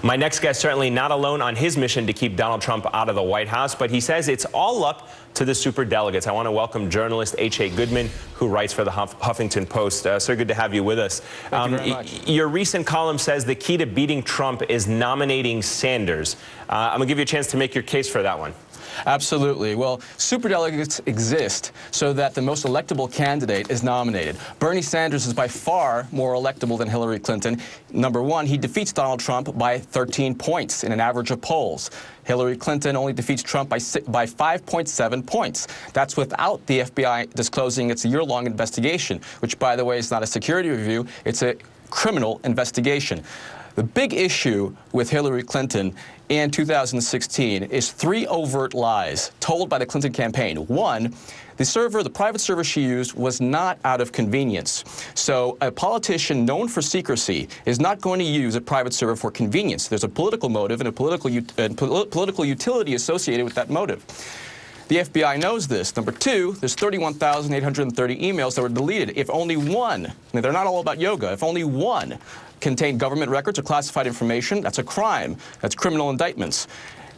My next guest certainly not alone on his mission to keep Donald Trump out of the White House, but he says it's all up to the superdelegates. I want to welcome journalist H.A. Goodman, who writes for the Huffington Post. Sir, good to have you with us. Thank you very much. Your recent column says the key to beating Trump is nominating Sanders. I'm going to give you a chance to make your case for that one. Absolutely. Well, superdelegates exist so that the most electable candidate is nominated. Bernie Sanders is by far more electable than Hillary Clinton. Number one, he defeats Donald Trump by 13 points in an average of polls. Hillary Clinton only defeats Trump by 5.7 points. That's without the FBI disclosing its year-long investigation, which, by the way, is not a security review. It's a criminal investigation. The big issue with Hillary Clinton in 2016 is three overt lies told by the Clinton campaign. One, the private server she used was not out of convenience. So a politician known for secrecy is not going to use a private server for convenience. There's a political motive and a political utility associated with that motive. The FBI knows this. Number two, there's 31,830 emails that were deleted. If only one, they're not all about yoga, if only one contained government records or classified information, that's a crime. That's criminal indictments.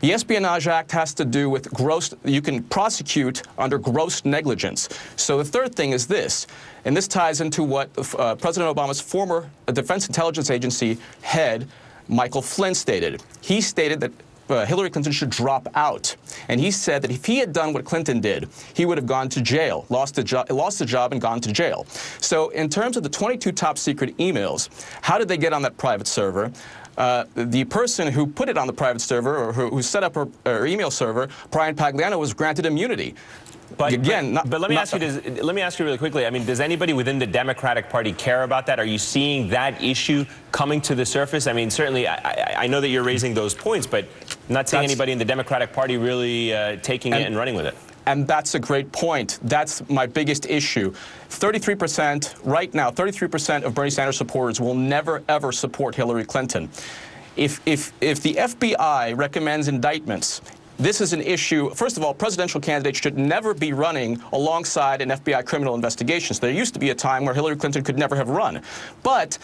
The Espionage Act has to do with you can prosecute under gross negligence. So the third thing is this, and this ties into what President Obama's former Defense Intelligence Agency head, Michael Flynn, stated. He stated that Hillary Clinton should drop out. And he said that if he had done what Clinton did, he would have gone to jail, lost the job and gone to jail. So in terms of the 22 top secret emails, how did they get on that private server? The person who put it on the private server or who set up her email server, Brian Pagliano, was granted immunity. But again, let me ask you really quickly. I mean, does anybody within the Democratic Party care about that? Are you seeing that issue coming to the surface? I mean, certainly, I know that you're raising those points, but I'm not seeing anybody in the Democratic Party really taking it and running with it. And that's a great point. That's my biggest issue. 33%, right now, 33% of Bernie Sanders supporters will never, ever support Hillary Clinton. If the FBI recommends indictments, this is an issue. First of all, presidential candidates should never be running alongside an FBI criminal investigation. So there used to be a time where Hillary Clinton could never have run. But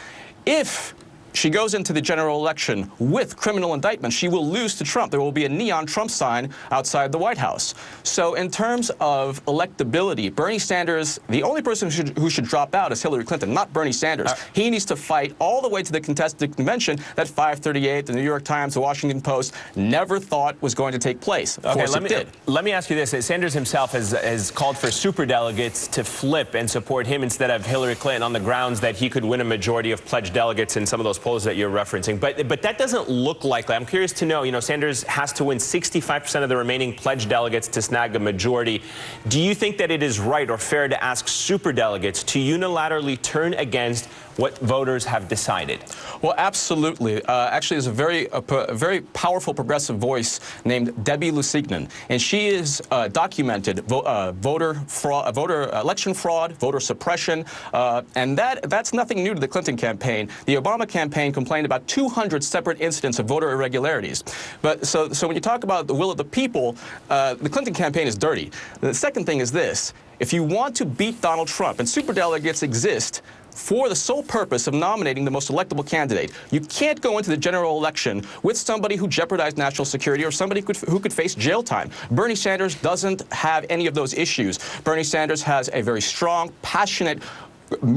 if she goes into the general election with criminal indictments, she will lose to Trump. There will be a neon Trump sign outside the White House. So in terms of electability, Bernie Sanders, the only person who should drop out is Hillary Clinton, not Bernie Sanders. He needs to fight all the way to the contested convention that 538, the New York Times, the Washington Post never thought was going to take place. Of course it did. Let me ask you this. Sanders himself has called for superdelegates to flip and support him instead of Hillary Clinton on the grounds that he could win a majority of pledged delegates in some of those polls that you're referencing. But that doesn't look likely. I'm curious to know, Sanders has to win 65% of the remaining pledged delegates to snag a majority. Do you think that it is right or fair to ask superdelegates to unilaterally turn against what voters have decided? Well, absolutely. Actually, there's a very powerful progressive voice named Debbie Lusignan, and she is documented voter fraud, election fraud, voter suppression, and that's nothing new to the Clinton campaign. The Obama campaign complained about 200 separate incidents of voter irregularities. But so when you talk about the will of the people, the Clinton campaign is dirty. The second thing is this: if you want to beat Donald Trump, and superdelegates exist for the sole purpose of nominating the most electable candidate, you can't go into the general election with somebody who jeopardized national security or somebody who could face jail time. Bernie Sanders doesn't have any of those issues. Bernie Sanders has a very strong, passionate,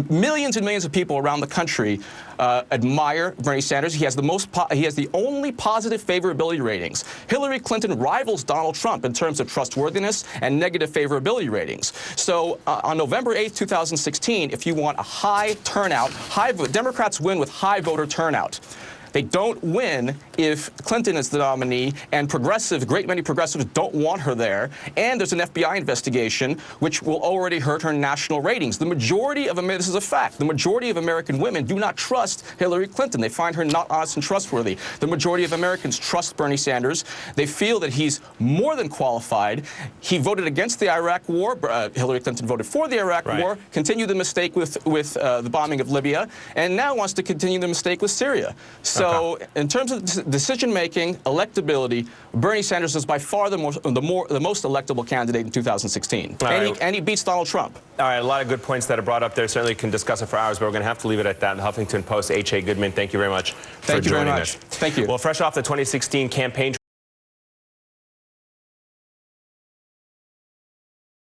millions and millions of people around the country admire Bernie Sanders. He has the only positive favorability ratings. Hillary Clinton rivals Donald Trump in terms of trustworthiness and negative favorability ratings. So on November 8th, 2016, if you want a high turnout, Democrats win with high voter turnout. They don't win if Clinton is the nominee and a great many progressives don't want her there, and there's an FBI investigation which will already hurt her national ratings. The majority of this is a fact. The majority of American women do not trust Hillary Clinton. They find her not honest and trustworthy. The majority of Americans trust Bernie Sanders. They feel that he's more than qualified. He voted against the Iraq War. Hillary Clinton voted for the Iraq War, continued the mistake with the bombing of Libya, and now wants to continue the mistake with Syria. So So in terms of decision-making, electability, Bernie Sanders is by far the most electable candidate in 2016. And he beats Donald Trump. All right, a lot of good points that are brought up there. Certainly can discuss it for hours, but we're going to have to leave it at that. The Huffington Post, H.A. Goodman, thank you very much for joining us. Thank you. Well, fresh off the 2016 campaign